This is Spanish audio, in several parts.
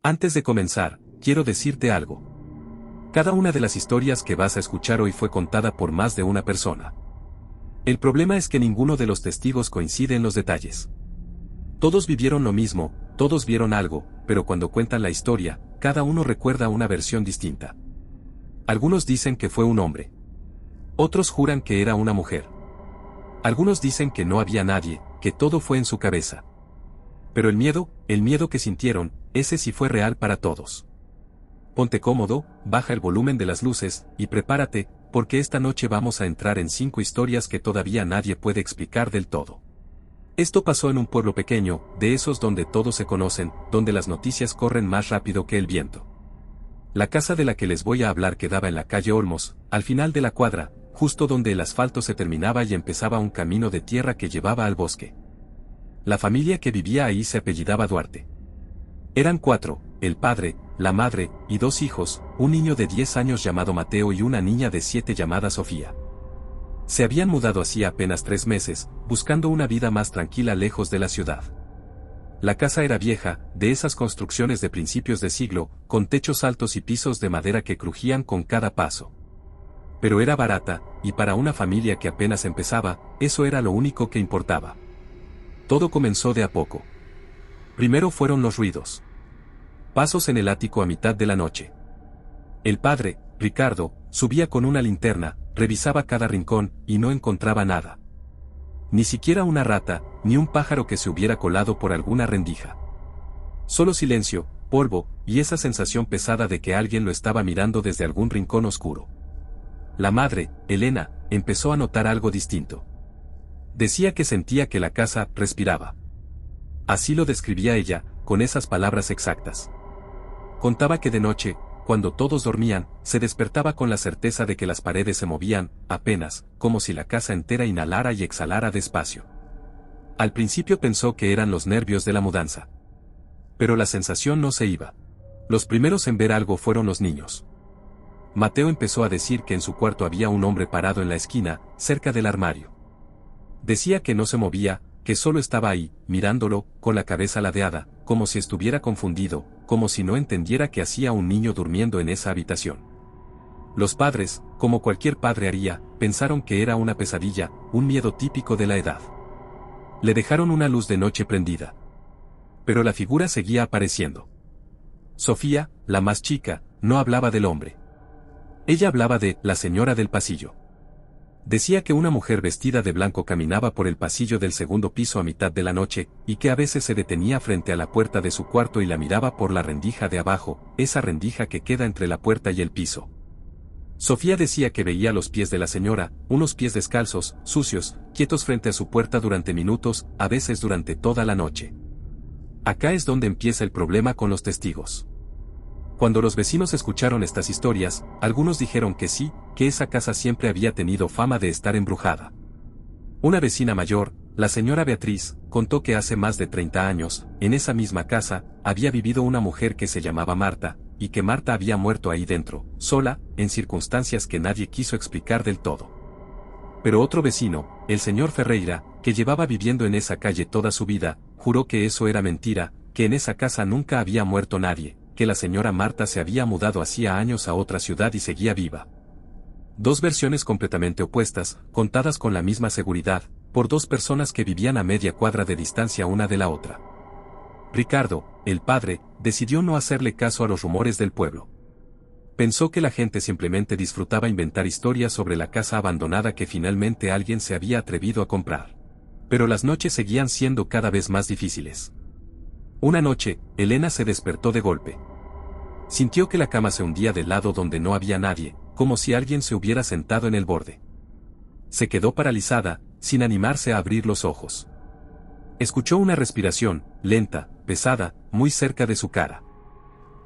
Antes de comenzar, quiero decirte algo. Cada una de las historias que vas a escuchar hoy fue contada por más de una persona. El problema es que ninguno de los testigos coincide en los detalles. Todos vivieron lo mismo, todos vieron algo, pero cuando cuentan la historia, cada uno recuerda una versión distinta. Algunos dicen que fue un hombre. Otros juran que era una mujer. Algunos dicen que no había nadie, que todo fue en su cabeza. Pero el miedo que sintieron, ese sí fue real para todos. Ponte cómodo, baja el volumen de las luces, y prepárate, porque esta noche vamos a entrar en 5 historias que todavía nadie puede explicar del todo. Esto pasó en un pueblo pequeño, de esos donde todos se conocen, donde las noticias corren más rápido que el viento. La casa de la que les voy a hablar quedaba en la calle Olmos, al final de la cuadra, justo donde el asfalto se terminaba y empezaba un camino de tierra que llevaba al bosque. La familia que vivía ahí se apellidaba Duarte. Eran 4, el padre, la madre, y 2 hijos, un niño de 10 años llamado Mateo y una niña de 7 llamada Sofía. Se habían mudado hacía apenas 3 meses, buscando una vida más tranquila lejos de la ciudad. La casa era vieja, de esas construcciones de principios de siglo, con techos altos y pisos de madera que crujían con cada paso. Pero era barata, y para una familia que apenas empezaba, eso era lo único que importaba. Todo comenzó de a poco. Primero fueron los ruidos. Pasos en el ático a mitad de la noche. El padre, Ricardo, subía con una linterna, revisaba cada rincón, y no encontraba nada. Ni siquiera una rata, ni un pájaro que se hubiera colado por alguna rendija. Solo silencio, polvo, y esa sensación pesada de que alguien lo estaba mirando desde algún rincón oscuro. La madre, Elena, empezó a notar algo distinto. Decía que sentía que la casa respiraba. Así lo describía ella, con esas palabras exactas. Contaba que de noche, cuando todos dormían, se despertaba con la certeza de que las paredes se movían, apenas, como si la casa entera inhalara y exhalara despacio. Al principio pensó que eran los nervios de la mudanza. Pero la sensación no se iba. Los primeros en ver algo fueron los niños. Mateo empezó a decir que en su cuarto había un hombre parado en la esquina, cerca del armario. Decía que no se movía, que solo estaba ahí, mirándolo, con la cabeza ladeada, como si estuviera confundido, como si no entendiera qué hacía un niño durmiendo en esa habitación. Los padres, como cualquier padre haría, pensaron que era una pesadilla, un miedo típico de la edad. Le dejaron una luz de noche prendida. Pero la figura seguía apareciendo. Sofía, la más chica, no hablaba del hombre. Ella hablaba de la señora del pasillo. Decía que una mujer vestida de blanco caminaba por el pasillo del segundo piso a mitad de la noche, y que a veces se detenía frente a la puerta de su cuarto y la miraba por la rendija de abajo, esa rendija que queda entre la puerta y el piso. Sofía decía que veía los pies de la señora, unos pies descalzos, sucios, quietos frente a su puerta durante minutos, a veces durante toda la noche. Acá es donde empieza el problema con los testigos. Cuando los vecinos escucharon estas historias, algunos dijeron que sí, que esa casa siempre había tenido fama de estar embrujada. Una vecina mayor, la señora Beatriz, contó que hace más de 30 años, en esa misma casa, había vivido una mujer que se llamaba Marta, y que Marta había muerto ahí dentro, sola, en circunstancias que nadie quiso explicar del todo. Pero otro vecino, el señor Ferreira, que llevaba viviendo en esa calle toda su vida, juró que eso era mentira, que en esa casa nunca había muerto nadie, que la señora Marta se había mudado hacía años a otra ciudad y seguía viva. 2 versiones completamente opuestas, contadas con la misma seguridad, por 2 personas que vivían a media cuadra de distancia una de la otra. Ricardo, el padre, decidió no hacerle caso a los rumores del pueblo. Pensó que la gente simplemente disfrutaba inventar historias sobre la casa abandonada que finalmente alguien se había atrevido a comprar. Pero las noches seguían siendo cada vez más difíciles. Una noche, Elena se despertó de golpe. Sintió que la cama se hundía del lado donde no había nadie, como si alguien se hubiera sentado en el borde. Se quedó paralizada, sin animarse a abrir los ojos. Escuchó una respiración, lenta, pesada, muy cerca de su cara.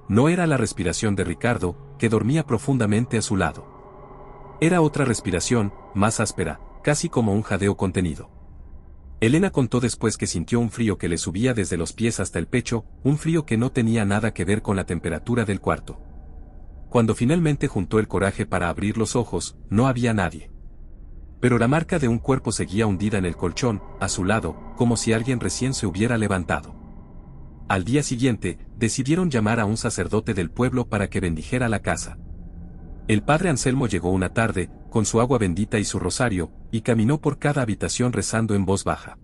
No era la respiración de Ricardo, que dormía profundamente a su lado. Era otra respiración, más áspera, casi como un jadeo contenido. Elena contó después que sintió un frío que le subía desde los pies hasta el pecho, un frío que no tenía nada que ver con la temperatura del cuarto. Cuando finalmente juntó el coraje para abrir los ojos, no había nadie. Pero la marca de un cuerpo seguía hundida en el colchón, a su lado, como si alguien recién se hubiera levantado. Al día siguiente, decidieron llamar a un sacerdote del pueblo para que bendijera la casa. El padre Anselmo llegó una tarde, con su agua bendita y su rosario, y caminó por cada habitación rezando en voz baja.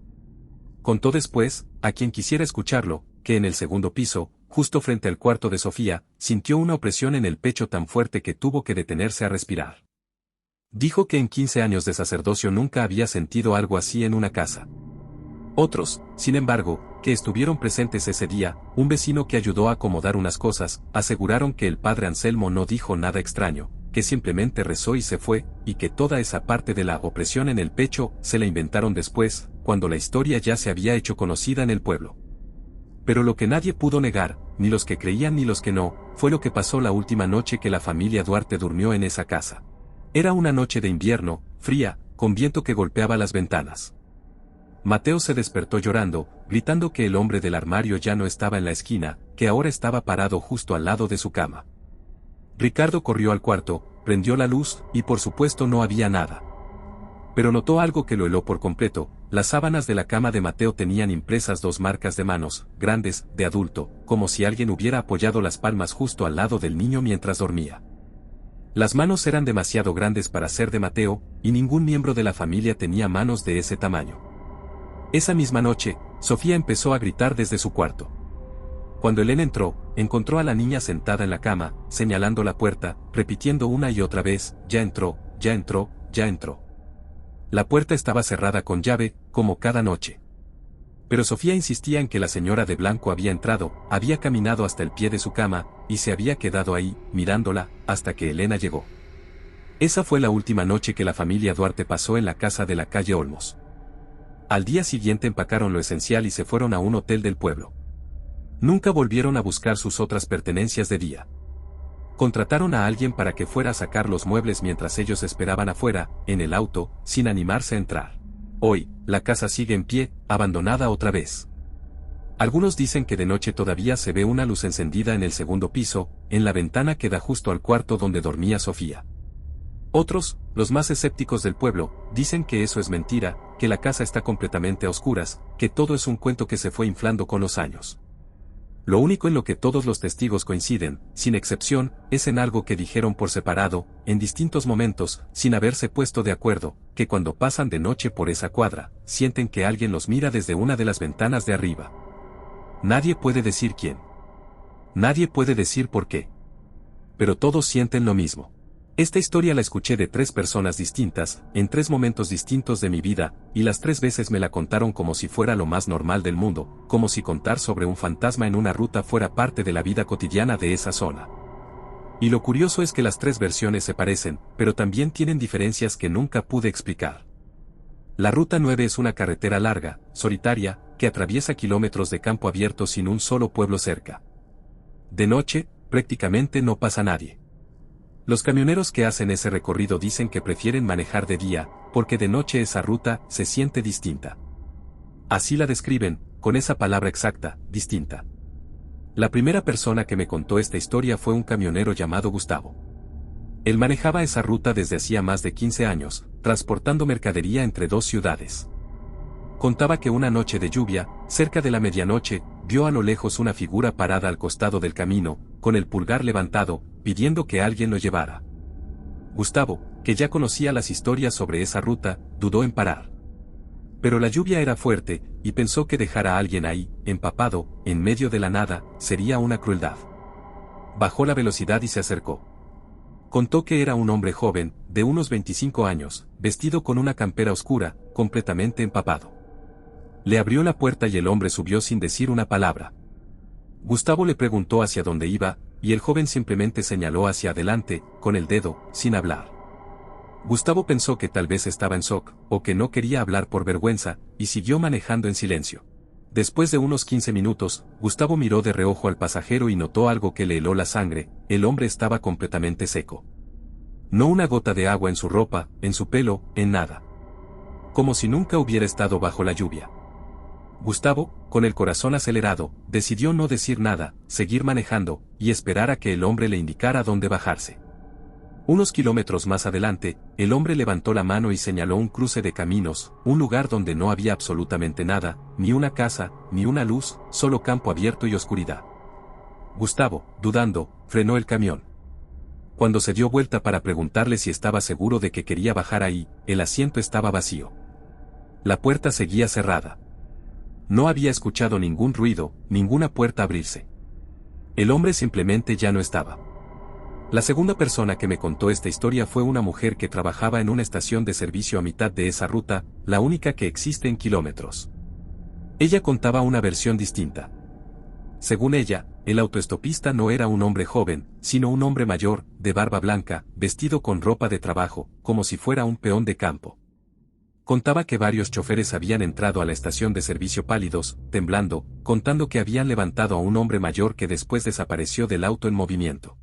Contó después, a quien quisiera escucharlo, que en el segundo piso, justo frente al cuarto de Sofía, sintió una opresión en el pecho tan fuerte que tuvo que detenerse a respirar. Dijo que en 15 años de sacerdocio nunca había sentido algo así en una casa. Otros, sin embargo, que estuvieron presentes ese día, un vecino que ayudó a acomodar unas cosas, aseguraron que el padre Anselmo no dijo nada extraño, que simplemente rezó y se fue, y que toda esa parte de la opresión en el pecho se la inventaron después, cuando la historia ya se había hecho conocida en el pueblo. Pero lo que nadie pudo negar, ni los que creían ni los que no, fue lo que pasó la última noche que la familia Duarte durmió en esa casa. Era una noche de invierno, fría, con viento que golpeaba las ventanas. Mateo se despertó llorando, gritando que el hombre del armario ya no estaba en la esquina, que ahora estaba parado justo al lado de su cama. Ricardo corrió al cuarto, prendió la luz, y por supuesto no había nada. Pero notó algo que lo heló por completo: las sábanas de la cama de Mateo tenían impresas 2 marcas de manos, grandes, de adulto, como si alguien hubiera apoyado las palmas justo al lado del niño mientras dormía. Las manos eran demasiado grandes para ser de Mateo, y ningún miembro de la familia tenía manos de ese tamaño. Esa misma noche, Sofía empezó a gritar desde su cuarto. Cuando Elena entró, encontró a la niña sentada en la cama, señalando la puerta, repitiendo una y otra vez: ya entró, ya entró, ya entró. La puerta estaba cerrada con llave, como cada noche. Pero Sofía insistía en que la señora de blanco había entrado, había caminado hasta el pie de su cama, y se había quedado ahí, mirándola, hasta que Elena llegó. Esa fue la última noche que la familia Duarte pasó en la casa de la calle Olmos. Al día siguiente empacaron lo esencial y se fueron a un hotel del pueblo. Nunca volvieron a buscar sus otras pertenencias de día. Contrataron a alguien para que fuera a sacar los muebles mientras ellos esperaban afuera, en el auto, sin animarse a entrar. Hoy, la casa sigue en pie, abandonada otra vez. Algunos dicen que de noche todavía se ve una luz encendida en el segundo piso, en la ventana que da justo al cuarto donde dormía Sofía. Otros, los más escépticos del pueblo, dicen que eso es mentira, que la casa está completamente a oscuras, que todo es un cuento que se fue inflando con los años. Lo único en lo que todos los testigos coinciden, sin excepción, es en algo que dijeron por separado, en distintos momentos, sin haberse puesto de acuerdo, que cuando pasan de noche por esa cuadra, sienten que alguien los mira desde una de las ventanas de arriba. Nadie puede decir quién. Nadie puede decir por qué. Pero todos sienten lo mismo. Esta historia la escuché de 3 personas distintas, en 3 momentos distintos de mi vida, y las 3 veces me la contaron como si fuera lo más normal del mundo, como si contar sobre un fantasma en una ruta fuera parte de la vida cotidiana de esa zona. Y lo curioso es que las 3 versiones se parecen, pero también tienen diferencias que nunca pude explicar. La Ruta 9 es una carretera larga, solitaria, que atraviesa kilómetros de campo abierto sin un solo pueblo cerca. De noche, prácticamente no pasa nadie. Los camioneros que hacen ese recorrido dicen que prefieren manejar de día, porque de noche esa ruta se siente distinta. Así la describen, con esa palabra exacta, distinta. La primera persona que me contó esta historia fue un camionero llamado Gustavo. Él manejaba esa ruta desde hacía más de 15 años, transportando mercadería entre 2 ciudades. Contaba que una noche de lluvia, cerca de la medianoche, vio a lo lejos una figura parada al costado del camino, con el pulgar levantado, pidiendo que alguien lo llevara. Gustavo, que ya conocía las historias sobre esa ruta, dudó en parar. Pero la lluvia era fuerte, y pensó que dejar a alguien ahí, empapado, en medio de la nada, sería una crueldad. Bajó la velocidad y se acercó. Contó que era un hombre joven, de unos 25 años, vestido con una campera oscura, completamente empapado. Le abrió la puerta y el hombre subió sin decir una palabra. Gustavo le preguntó hacia dónde iba, y el joven simplemente señaló hacia adelante, con el dedo, sin hablar. Gustavo pensó que tal vez estaba en shock, o que no quería hablar por vergüenza, y siguió manejando en silencio. Después de unos 15 minutos, Gustavo miró de reojo al pasajero y notó algo que le heló la sangre: el hombre estaba completamente seco. No una gota de agua en su ropa, en su pelo, en nada. Como si nunca hubiera estado bajo la lluvia. Gustavo, con el corazón acelerado, decidió no decir nada, seguir manejando, y esperar a que el hombre le indicara dónde bajarse. Unos kilómetros más adelante, el hombre levantó la mano y señaló un cruce de caminos, un lugar donde no había absolutamente nada, ni una casa, ni una luz, solo campo abierto y oscuridad. Gustavo, dudando, frenó el camión. Cuando se dio vuelta para preguntarle si estaba seguro de que quería bajar ahí, el asiento estaba vacío. La puerta seguía cerrada. No había escuchado ningún ruido, ninguna puerta abrirse. El hombre simplemente ya no estaba. La segunda persona que me contó esta historia fue una mujer que trabajaba en una estación de servicio a mitad de esa ruta, la única que existe en kilómetros. Ella contaba una versión distinta. Según ella, el autoestopista no era un hombre joven, sino un hombre mayor, de barba blanca, vestido con ropa de trabajo, como si fuera un peón de campo. Contaba que varios choferes habían entrado a la estación de servicio pálidos, temblando, contando que habían levantado a un hombre mayor que después desapareció del auto en movimiento.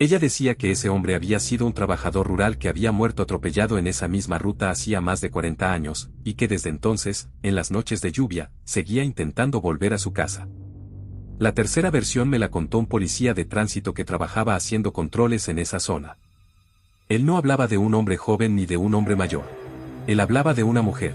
Ella decía que ese hombre había sido un trabajador rural que había muerto atropellado en esa misma ruta hacía más de 40 años, y que desde entonces, en las noches de lluvia, seguía intentando volver a su casa. La tercera versión me la contó un policía de tránsito que trabajaba haciendo controles en esa zona. Él no hablaba de un hombre joven ni de un hombre mayor. Él hablaba de una mujer.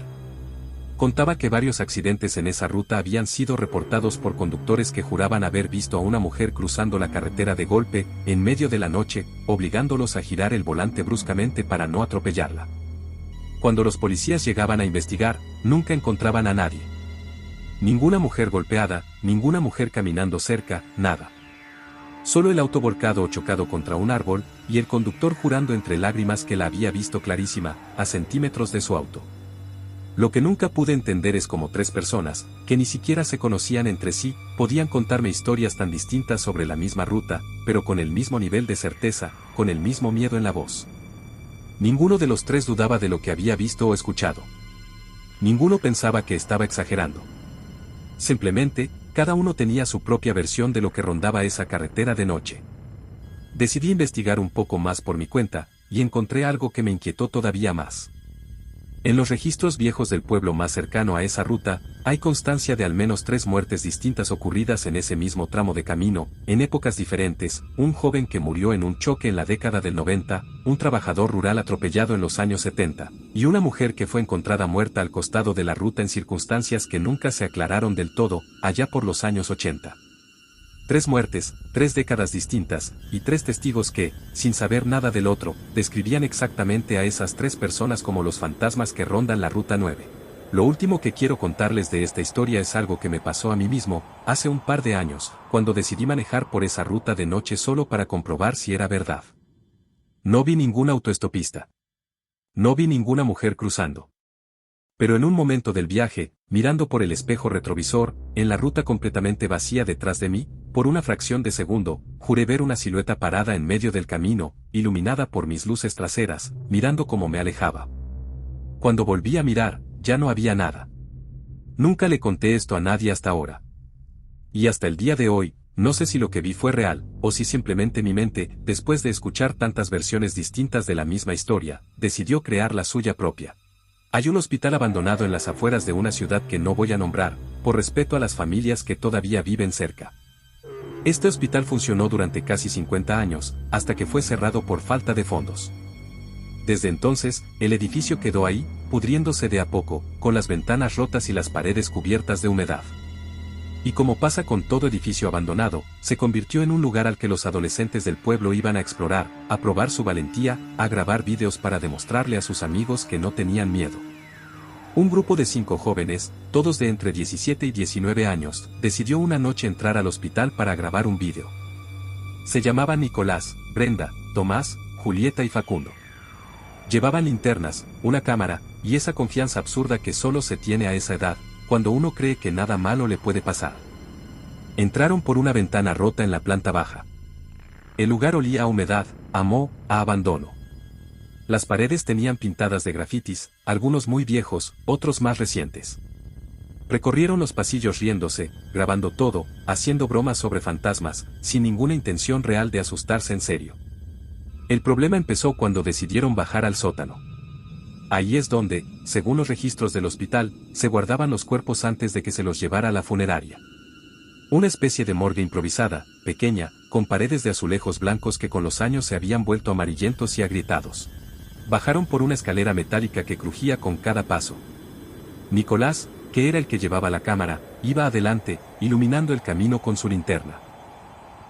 Contaba que varios accidentes en esa ruta habían sido reportados por conductores que juraban haber visto a una mujer cruzando la carretera de golpe, en medio de la noche, obligándolos a girar el volante bruscamente para no atropellarla. Cuando los policías llegaban a investigar, nunca encontraban a nadie. Ninguna mujer golpeada, ninguna mujer caminando cerca, nada. Solo el auto volcado o chocado contra un árbol, y el conductor jurando entre lágrimas que la había visto clarísima, a centímetros de su auto. Lo que nunca pude entender es cómo tres personas, que ni siquiera se conocían entre sí, podían contarme historias tan distintas sobre la misma ruta, pero con el mismo nivel de certeza, con el mismo miedo en la voz. Ninguno de los tres dudaba de lo que había visto o escuchado. Ninguno pensaba que estaba exagerando. Simplemente, cada uno tenía su propia versión de lo que rondaba esa carretera de noche. Decidí investigar un poco más por mi cuenta, y encontré algo que me inquietó todavía más. En los registros viejos del pueblo más cercano a esa ruta, hay constancia de al menos 3 muertes distintas ocurridas en ese mismo tramo de camino, en épocas diferentes, un joven que murió en un choque en la década del 90, un trabajador rural atropellado en los años 70, y una mujer que fue encontrada muerta al costado de la ruta en circunstancias que nunca se aclararon del todo, allá por los años 80. 3 muertes, 3 décadas distintas, y 3 testigos que, sin saber nada del otro, describían exactamente a esas 3 personas como los fantasmas que rondan la Ruta 9. Lo último que quiero contarles de esta historia es algo que me pasó a mí mismo, hace un par de años, cuando decidí manejar por esa ruta de noche solo para comprobar si era verdad. No vi ningún autoestopista. No vi ninguna mujer cruzando. Pero en un momento del viaje, mirando por el espejo retrovisor, en la ruta completamente vacía detrás de mí, por una fracción de segundo, juré ver una silueta parada en medio del camino, iluminada por mis luces traseras, mirando cómo me alejaba. Cuando volví a mirar, ya no había nada. Nunca le conté esto a nadie hasta ahora. Y hasta el día de hoy, no sé si lo que vi fue real, o si simplemente mi mente, después de escuchar tantas versiones distintas de la misma historia, decidió crear la suya propia. Hay un hospital abandonado en las afueras de una ciudad que no voy a nombrar, por respeto a las familias que todavía viven cerca. Este hospital funcionó durante casi 50 años, hasta que fue cerrado por falta de fondos. Desde entonces, el edificio quedó ahí, pudriéndose de a poco, con las ventanas rotas y las paredes cubiertas de humedad. Y como pasa con todo edificio abandonado, se convirtió en un lugar al que los adolescentes del pueblo iban a explorar, a probar su valentía, a grabar vídeos para demostrarle a sus amigos que no tenían miedo. Un grupo de 5 jóvenes, todos de entre 17 y 19 años, decidió una noche entrar al hospital para grabar un vídeo. Se llamaban Nicolás, Brenda, Tomás, Julieta y Facundo. Llevaban linternas, una cámara, y esa confianza absurda que solo se tiene a esa edad, cuando uno cree que nada malo le puede pasar. Entraron por una ventana rota en la planta baja. El lugar olía a humedad, a moho, a abandono. Las paredes tenían pintadas de grafitis, algunos muy viejos, otros más recientes. Recorrieron los pasillos riéndose, grabando todo, haciendo bromas sobre fantasmas, sin ninguna intención real de asustarse en serio. El problema empezó cuando decidieron bajar al sótano. Ahí es donde, según los registros del hospital, se guardaban los cuerpos antes de que se los llevara a la funeraria. Una especie de morgue improvisada, pequeña, con paredes de azulejos blancos que con los años se habían vuelto amarillentos y agrietados. Bajaron por una escalera metálica que crujía con cada paso. Nicolás, que era el que llevaba la cámara, iba adelante, iluminando el camino con su linterna.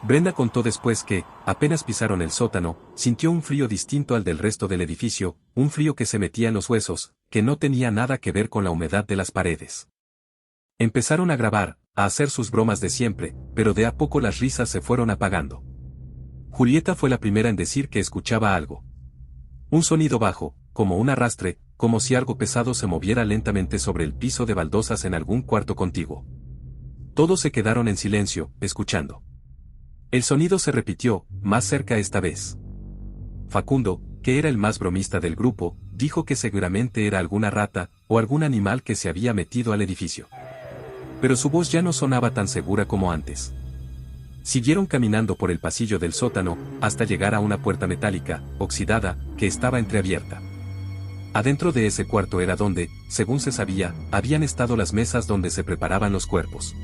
Brenda contó después que, apenas pisaron el sótano, sintió un frío distinto al del resto del edificio, un frío que se metía en los huesos, que no tenía nada que ver con la humedad de las paredes. Empezaron a grabar, a hacer sus bromas de siempre, pero de a poco las risas se fueron apagando. Julieta fue la primera en decir que escuchaba algo. Un sonido bajo, como un arrastre, como si algo pesado se moviera lentamente sobre el piso de baldosas en algún cuarto contiguo. Todos se quedaron en silencio, escuchando. El sonido se repitió, más cerca esta vez. Facundo, que era el más bromista del grupo, dijo que seguramente era alguna rata, o algún animal que se había metido al edificio. Pero su voz ya no sonaba tan segura como antes. Siguieron caminando por el pasillo del sótano, hasta llegar a una puerta metálica, oxidada, que estaba entreabierta. Adentro de ese cuarto era donde, según se sabía, habían estado las mesas donde se preparaban los cuerpos.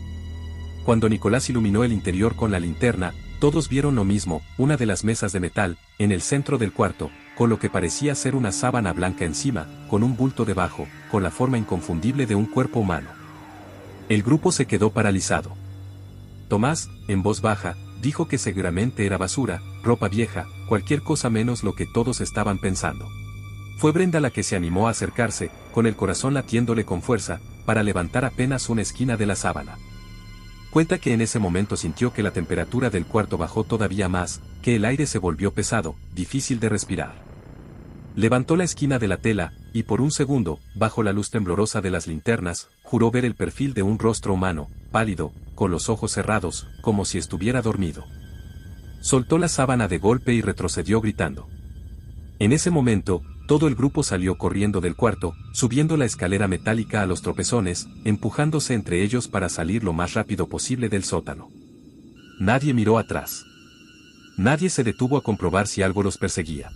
Cuando Nicolás iluminó el interior con la linterna, todos vieron lo mismo, una de las mesas de metal, en el centro del cuarto, con lo que parecía ser una sábana blanca encima, con un bulto debajo, con la forma inconfundible de un cuerpo humano. El grupo se quedó paralizado. Tomás, en voz baja, dijo que seguramente era basura, ropa vieja, cualquier cosa menos lo que todos estaban pensando. Fue Brenda la que se animó a acercarse, con el corazón latiéndole con fuerza, para levantar apenas una esquina de la sábana. Cuenta que en ese momento sintió que la temperatura del cuarto bajó todavía más, que el aire se volvió pesado, difícil de respirar. Levantó la esquina de la tela, y por un segundo, bajo la luz temblorosa de las linternas, juró ver el perfil de un rostro humano, pálido, con los ojos cerrados, como si estuviera dormido. Soltó la sábana de golpe y retrocedió gritando. En ese momento, todo el grupo salió corriendo del cuarto, subiendo la escalera metálica a los tropezones, empujándose entre ellos para salir lo más rápido posible del sótano. Nadie miró atrás. Nadie se detuvo a comprobar si algo los perseguía.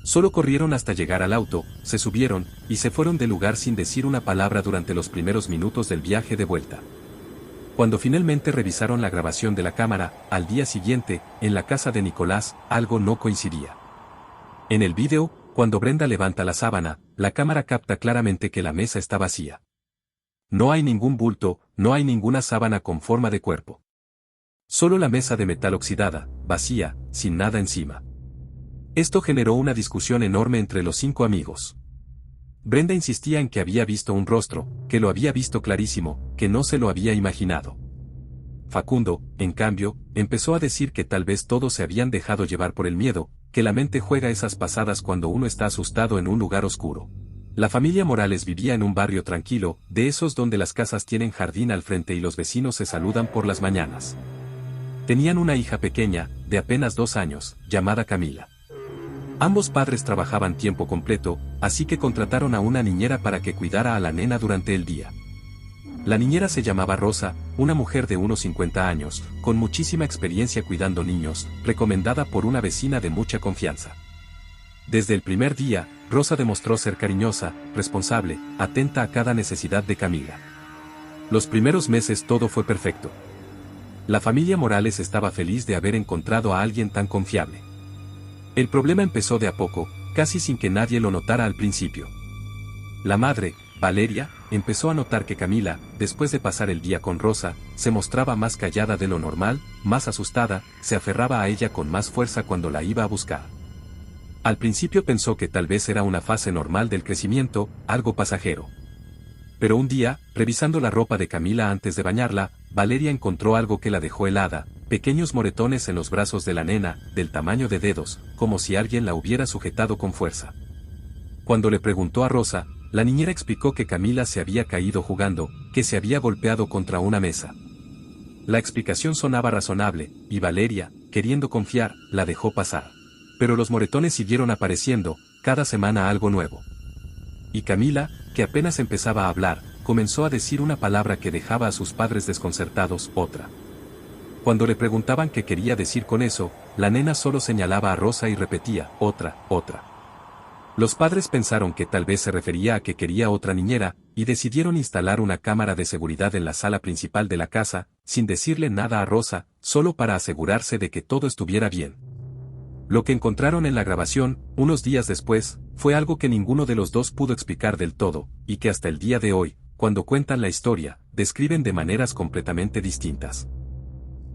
Solo corrieron hasta llegar al auto, se subieron, y se fueron del lugar sin decir una palabra durante los primeros minutos del viaje de vuelta. Cuando finalmente revisaron la grabación de la cámara, al día siguiente, en la casa de Nicolás, algo no coincidía. En el vídeo, cuando Brenda levanta la sábana, la cámara capta claramente que la mesa está vacía. No hay ningún bulto, no hay ninguna sábana con forma de cuerpo. Solo la mesa de metal oxidada, vacía, sin nada encima. Esto generó una discusión enorme entre los 5 amigos. Brenda insistía en que había visto un rostro, que lo había visto clarísimo, que no se lo había imaginado. Facundo, en cambio, empezó a decir que tal vez todos se habían dejado llevar por el miedo, que la mente juega esas pasadas cuando uno está asustado en un lugar oscuro. La familia Morales vivía en un barrio tranquilo, de esos donde las casas tienen jardín al frente y los vecinos se saludan por las mañanas. Tenían una hija pequeña, de apenas 2 años, llamada Camila. Ambos padres trabajaban tiempo completo, así que contrataron a una niñera para que cuidara a la nena durante el día. La niñera se llamaba Rosa, una mujer de unos 50 años, con muchísima experiencia cuidando niños, recomendada por una vecina de mucha confianza. Desde el primer día, Rosa demostró ser cariñosa, responsable, atenta a cada necesidad de Camila. Los primeros meses todo fue perfecto. La familia Morales estaba feliz de haber encontrado a alguien tan confiable. El problema empezó de a poco, casi sin que nadie lo notara al principio. La madre, Valeria, empezó a notar que Camila, después de pasar el día con Rosa, se mostraba más callada de lo normal, más asustada, se aferraba a ella con más fuerza cuando la iba a buscar. Al principio pensó que tal vez era una fase normal del crecimiento, algo pasajero. Pero un día, revisando la ropa de Camila antes de bañarla, Valeria encontró algo que la dejó helada, pequeños moretones en los brazos de la nena, del tamaño de dedos, como si alguien la hubiera sujetado con fuerza. Cuando le preguntó a Rosa, la niñera explicó que Camila se había caído jugando, que se había golpeado contra una mesa. La explicación sonaba razonable, y Valeria, queriendo confiar, la dejó pasar. Pero los moretones siguieron apareciendo, cada semana algo nuevo. Y Camila, que apenas empezaba a hablar, comenzó a decir una palabra que dejaba a sus padres desconcertados, otra. Cuando le preguntaban qué quería decir con eso, la nena solo señalaba a Rosa y repetía, otra, otra. Los padres pensaron que tal vez se refería a que quería otra niñera, y decidieron instalar una cámara de seguridad en la sala principal de la casa, sin decirle nada a Rosa, solo para asegurarse de que todo estuviera bien. Lo que encontraron en la grabación, unos días después, fue algo que ninguno de los dos pudo explicar del todo, y que hasta el día de hoy, cuando cuentan la historia, describen de maneras completamente distintas.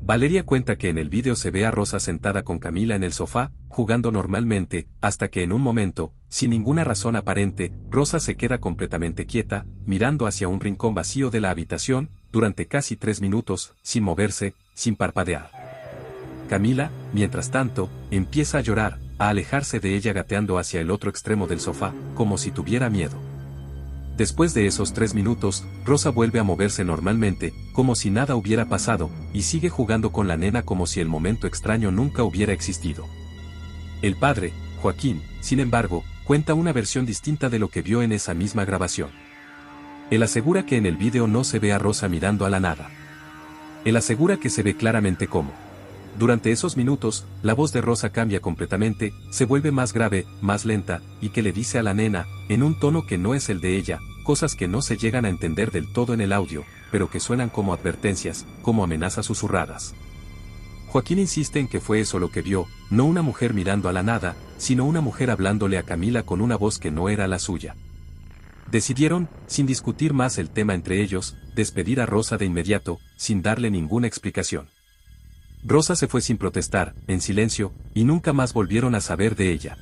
Valeria cuenta que en el vídeo se ve a Rosa sentada con Camila en el sofá, jugando normalmente, hasta que en un momento, sin ninguna razón aparente, Rosa se queda completamente quieta, mirando hacia un rincón vacío de la habitación, durante casi 3 minutos, sin moverse, sin parpadear. Camila, mientras tanto, empieza a llorar, a alejarse de ella gateando hacia el otro extremo del sofá, como si tuviera miedo. Después de esos 3 minutos, Rosa vuelve a moverse normalmente, como si nada hubiera pasado, y sigue jugando con la nena como si el momento extraño nunca hubiera existido. El padre, Joaquín, sin embargo, cuenta una versión distinta de lo que vio en esa misma grabación. Él asegura que en el vídeo no se ve a Rosa mirando a la nada. Él asegura que se ve claramente cómo. Durante esos minutos, la voz de Rosa cambia completamente, se vuelve más grave, más lenta, y que le dice a la nena, en un tono que no es el de ella, cosas que no se llegan a entender del todo en el audio, pero que suenan como advertencias, como amenazas susurradas. Joaquín insiste en que fue eso lo que vio, no una mujer mirando a la nada, sino una mujer hablándole a Camila con una voz que no era la suya. Decidieron, sin discutir más el tema entre ellos, despedir a Rosa de inmediato, sin darle ninguna explicación. Rosa se fue sin protestar, en silencio, y nunca más volvieron a saber de ella.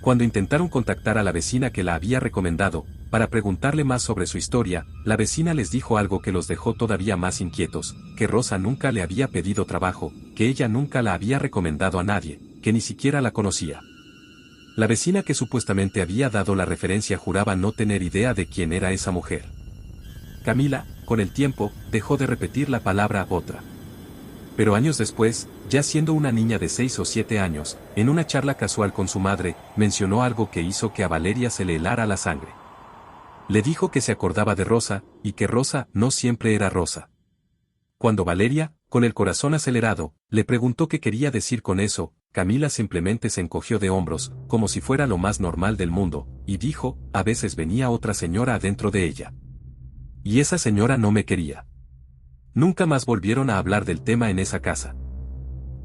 Cuando intentaron contactar a la vecina que la había recomendado, para preguntarle más sobre su historia, la vecina les dijo algo que los dejó todavía más inquietos, que Rosa nunca le había pedido trabajo, que ella nunca la había recomendado a nadie, que ni siquiera la conocía. La vecina que supuestamente había dado la referencia juraba no tener idea de quién era esa mujer. Camila, con el tiempo, dejó de repetir la palabra otra. Pero años después, ya siendo una niña de 6 o 7 años, en una charla casual con su madre, mencionó algo que hizo que a Valeria se le helara la sangre. Le dijo que se acordaba de Rosa, y que Rosa no siempre era Rosa. Cuando Valeria, con el corazón acelerado, le preguntó qué quería decir con eso, Camila simplemente se encogió de hombros, como si fuera lo más normal del mundo, y dijo, a veces venía otra señora adentro de ella. Y esa señora no me quería. Nunca más volvieron a hablar del tema en esa casa.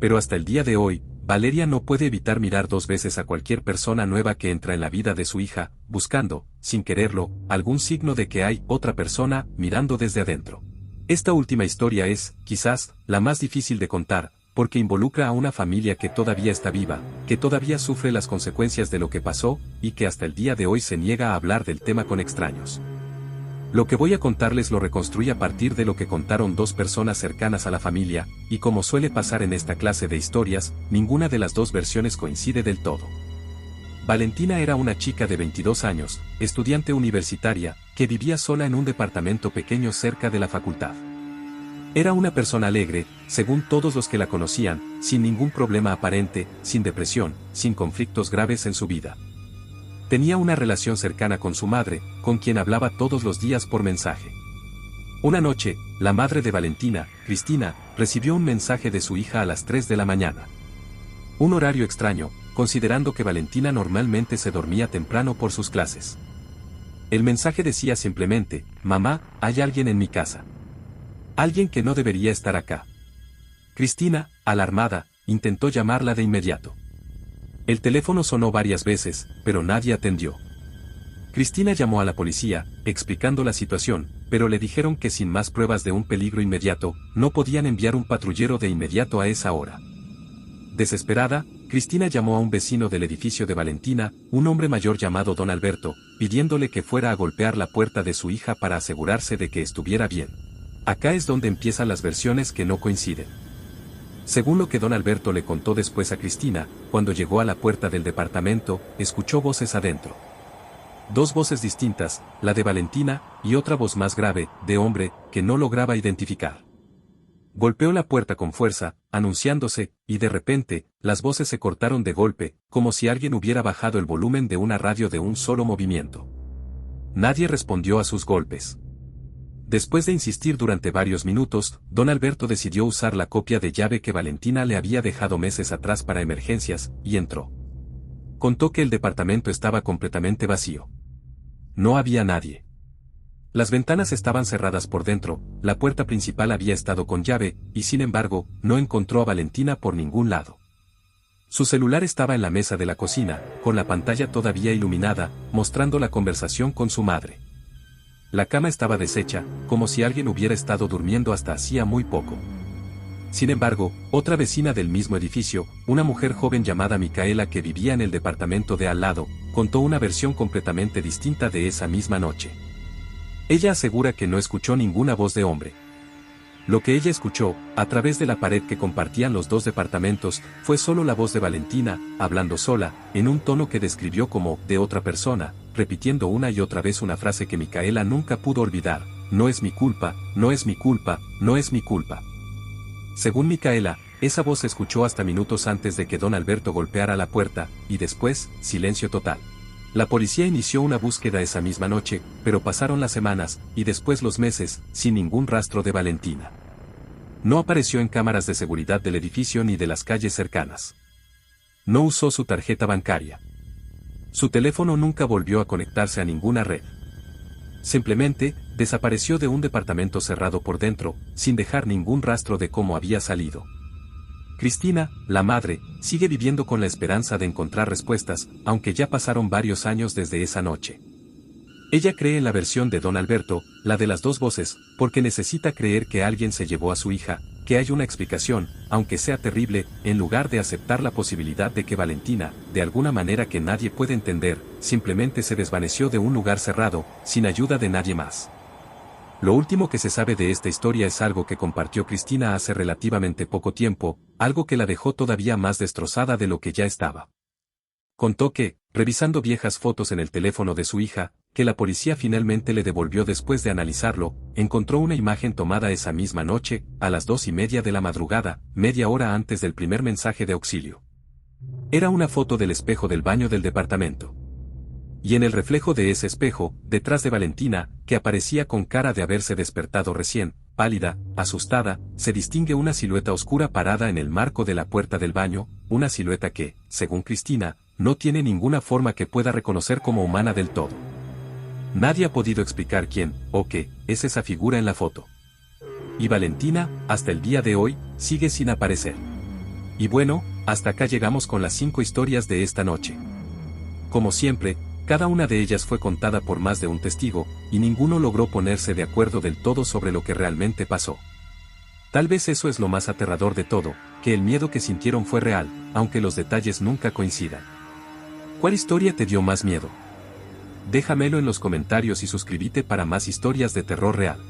Pero hasta el día de hoy, Valeria no puede evitar mirar 2 veces a cualquier persona nueva que entra en la vida de su hija, buscando, sin quererlo, algún signo de que hay otra persona mirando desde adentro. Esta última historia es, quizás, la más difícil de contar, porque involucra a una familia que todavía está viva, que todavía sufre las consecuencias de lo que pasó, y que hasta el día de hoy se niega a hablar del tema con extraños. Lo que voy a contarles lo reconstruí a partir de lo que contaron 2 personas cercanas a la familia, y como suele pasar en esta clase de historias, ninguna de las 2 versiones coincide del todo. Valentina era una chica de 22 años, estudiante universitaria, que vivía sola en un departamento pequeño cerca de la facultad. Era una persona alegre, según todos los que la conocían, sin ningún problema aparente, sin depresión, sin conflictos graves en su vida. Tenía una relación cercana con su madre, con quien hablaba todos los días por mensaje. Una noche, la madre de Valentina, Cristina, recibió un mensaje de su hija a las 3 de la mañana. Un horario extraño, considerando que Valentina normalmente se dormía temprano por sus clases. El mensaje decía simplemente, mamá, hay alguien en mi casa. Alguien que no debería estar acá. Cristina, alarmada, intentó llamarla de inmediato. El teléfono sonó varias veces, pero nadie atendió. Cristina llamó a la policía, explicando la situación, pero le dijeron que sin más pruebas de un peligro inmediato, no podían enviar un patrullero de inmediato a esa hora. Desesperada, Cristina llamó a un vecino del edificio de Valentina, un hombre mayor llamado Don Alberto, pidiéndole que fuera a golpear la puerta de su hija para asegurarse de que estuviera bien. Acá es donde empiezan las versiones que no coinciden. Según lo que Don Alberto le contó después a Cristina, cuando llegó a la puerta del departamento, escuchó voces adentro. 2 voces distintas, la de Valentina, y otra voz más grave, de hombre, que no lograba identificar. Golpeó la puerta con fuerza, anunciándose, y de repente, las voces se cortaron de golpe, como si alguien hubiera bajado el volumen de una radio de un solo movimiento. Nadie respondió a sus golpes. Después de insistir durante varios minutos, Don Alberto decidió usar la copia de llave que Valentina le había dejado meses atrás para emergencias, y entró. Contó que el departamento estaba completamente vacío. No había nadie. Las ventanas estaban cerradas por dentro, la puerta principal había estado con llave, y sin embargo, no encontró a Valentina por ningún lado. Su celular estaba en la mesa de la cocina, con la pantalla todavía iluminada, mostrando la conversación con su madre. La cama estaba deshecha, como si alguien hubiera estado durmiendo hasta hacía muy poco. Sin embargo, otra vecina del mismo edificio, una mujer joven llamada Micaela que vivía en el departamento de al lado, contó una versión completamente distinta de esa misma noche. Ella asegura que no escuchó ninguna voz de hombre. Lo que ella escuchó, a través de la pared que compartían los dos departamentos, fue solo la voz de Valentina, hablando sola, en un tono que describió como de otra persona, repitiendo una y otra vez una frase que Micaela nunca pudo olvidar: no es mi culpa, no es mi culpa, no es mi culpa. Según Micaela, esa voz se escuchó hasta minutos antes de que don Alberto golpeara la puerta, y después, silencio total. La policía inició una búsqueda esa misma noche, pero pasaron las semanas, y después los meses, sin ningún rastro de Valentina. No apareció en cámaras de seguridad del edificio ni de las calles cercanas. No usó su tarjeta bancaria. Su teléfono nunca volvió a conectarse a ninguna red. Simplemente, desapareció de un departamento cerrado por dentro, sin dejar ningún rastro de cómo había salido. Cristina, la madre, sigue viviendo con la esperanza de encontrar respuestas, aunque ya pasaron varios años desde esa noche. Ella cree en la versión de don Alberto, la de las dos voces, porque necesita creer que alguien se llevó a su hija, que hay una explicación, aunque sea terrible, en lugar de aceptar la posibilidad de que Valentina, de alguna manera que nadie puede entender, simplemente se desvaneció de un lugar cerrado, sin ayuda de nadie más. Lo último que se sabe de esta historia es algo que compartió Cristina hace relativamente poco tiempo, algo que la dejó todavía más destrozada de lo que ya estaba. Contó que, revisando viejas fotos en el teléfono de su hija, que la policía finalmente le devolvió después de analizarlo, encontró una imagen tomada esa misma noche, a las 2:30 de la madrugada, media hora antes del primer mensaje de auxilio. Era una foto del espejo del baño del departamento. Y en el reflejo de ese espejo, detrás de Valentina, que aparecía con cara de haberse despertado recién, pálida, asustada, se distingue una silueta oscura parada en el marco de la puerta del baño, una silueta que, según Cristina, no tiene ninguna forma que pueda reconocer como humana del todo. Nadie ha podido explicar quién, o qué, es esa figura en la foto. Y Valentina, hasta el día de hoy, sigue sin aparecer. Y bueno, hasta acá llegamos con las 5 historias de esta noche. Como siempre, cada una de ellas fue contada por más de un testigo, y ninguno logró ponerse de acuerdo del todo sobre lo que realmente pasó. Tal vez eso es lo más aterrador de todo, que el miedo que sintieron fue real, aunque los detalles nunca coincidan. ¿Cuál historia te dio más miedo? Déjamelo en los comentarios y suscríbete para más historias de terror real.